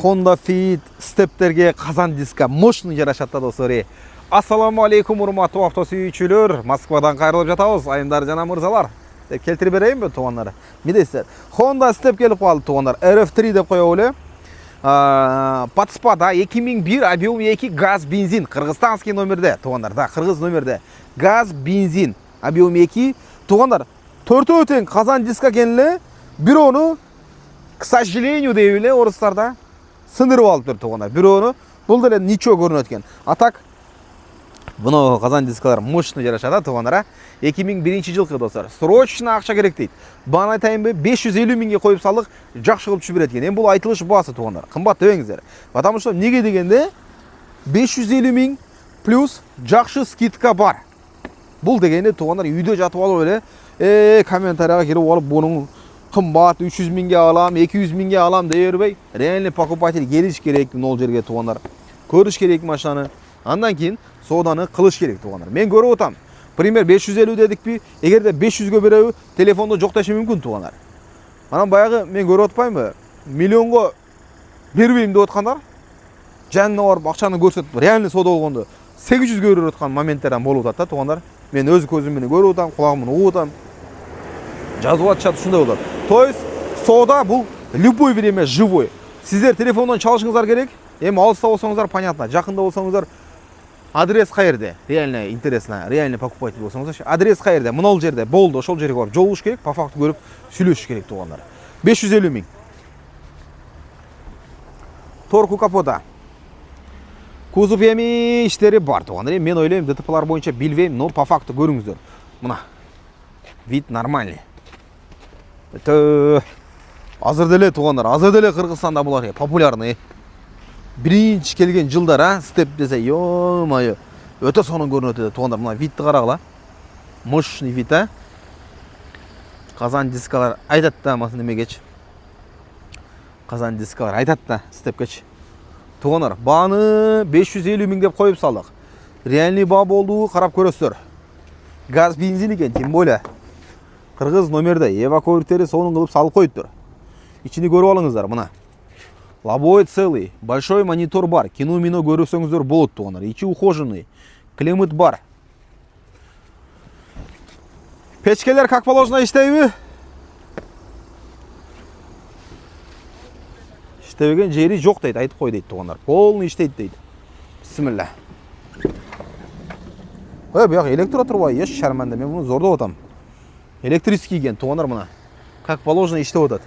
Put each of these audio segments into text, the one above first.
Honda Fit stepтерге казан диска мощный жарашат достор. Ассаламу алейкум урматтуу автосүйүүчүлөр. Москвадан кайрылып жатабыз. Айымдар жана мырзалар. Деп келтирип берейинби туугандар? Мидесиздер. Honda Step келип калды туугандар. RF3 деп коёбу эле. Подспада 2001 объем 2 газ бензин. Кыргызстанский номерде туугандар. Да, кыргыз номерде. Газ бензин объем 2 туугандар. Төртөө тең казан диска келе. Бироону к сожалению дейби эле орустарда сындырып алыптыр туугандар. Бироону бул деле ничего көрүнөт экен. А так буну казан дискалар мощный жарашат туугандар. 2001-жылкы достор. Срочно акча керек дейт. Бана айтайынбы 550 миңге коюп салдык, жакшы кылып түшүп берет экен. Эми бул айтылыш баасы туугандар. Кымбат дебеңиздер. Потому что неге дегенде 550 миң плюс жакшы скидка бар. Бул дегенде туугандар үйдө жатып алып эле комментарияга кирип алып бунун кымбат 300 миңге алам, 200 миңге алам дей бербей, реальный покупатель келиш керек мол жерге туугандар. Көрүш керек машинаны. Андан кийин сооданы кылыш керек туугандар. Мен көрүп атам. Пример 550 дедикпи, эгерде 500гө береби, телефондо жокташы мүмкүн туугандар. Анан баягы мен көрүп атпаймынбы? Миллионго бербейм деп аткандар. Жанына барып акчаны көрсөтүп, реальный соода болгондо 800гө берип аткан моменттерден болуп атат туугандар. Мен өз көзүм менен көрүп атам, кулагым менен угуп атам. Жазып атышат, ушундай болот. То есть соода бул любой время живой. Сиздер телефондон чалышыңыздар керек. Эми алыста болсоңуздар понятно, жакында болсоңуздар адрес кайерде? Реально интересно, реальный покупатель болсоңуздар, адрес кайерде? Мынал жерде, болду, ошол жерге барып жолугуш керек, по факту көрүп сүйлөшүш керек туугандар. 550 миң. Торку капота. Кузов эми иштери бар туугандар. Мен ойлойм, ДТПлар боюнча билбейм, но по факту көрүңүздөр. Мына. Вид нормальный. Азыр деле туугандар, азыр деле Кыргызстанда булар популярный. Биринчи келген жылдар, степ десе, ё-моё, өтө сонун көрүнөт туугандар. Мына видти карагыла. Мощный вид, Казан дискалар айтат да, мына немегечи. Казан дискалар айтат да, степкечи. Туугандар, бааны 550 миң деп коюп салдык. Реальный баа болду, карап көрөсүздөр. Газ бензин экен, тем более. Кыргыз номерде эвакуатори сонун кылып салып коюптур. Ичини көрүп алыңыздар, мына. Лобовой целый, большой монитор бар. Кино-мино көрсөңүздөр болот туугандар. Ичи ухоженный, климат бар. Печкелер как положено иштейби? Иштебеген жери жок дейт, айтып кой дейт туугандар. Полный иштейт дейт. Бисмилла. Буяк электро турбай, еш шарманда. Мен буну зордоп атам. Электрический ген туугандар мына. Как положено иштеп атат.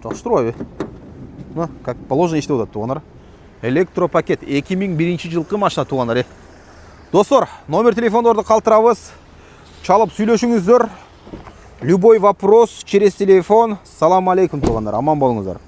Жакшы турбайбы? Мына, как положено иштеп атат туугандар. Электропакет 2001-жылкы машина туугандар. Достор, номер телефондорду калтырабыз. Чалып сүйлөшүңүздөр. Любой вопрос через телефон. Салам алейкум туугандар. Аман болуңуздар.